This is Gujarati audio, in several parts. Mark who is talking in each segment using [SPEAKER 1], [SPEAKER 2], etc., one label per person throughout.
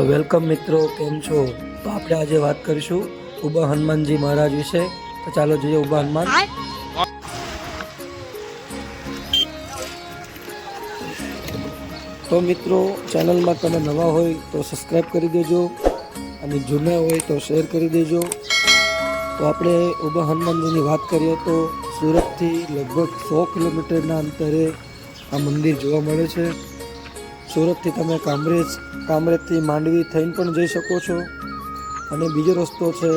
[SPEAKER 1] તો વેલકમ મિત્રો, કેમ છો? તો આપણે આજે વાત કરીશું ઉભા હનુમાનજી મહારાજ વિશે. તો ચાલો જોઈએ ઉભા હનુમાન. તો મિત્રો, ચેનલમાં તમે નવા હોય તો સબસ્ક્રાઈબ કરી દેજો અને જૂના હોય તો શેર કરી દેજો. તો આપણે ઉભા હનુમાનજીની વાત કરીએ તો સુરતથી લગભગ 100 કિલોમીટરના અંતરે આ મંદિર જોવા મળે છે. સુરતથી તમે કામરેજથી માંડવી થઈને પણ જઈ શકો છો. અને બીજો રસ્તો છે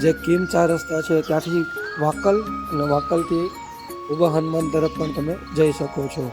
[SPEAKER 1] જે કિમ 4 રસ્તા છે, ત્યાંથી વાકલ, અને વાકલથી ઉભા હનુમાન તરફ પણ તમે જઈ શકો છો.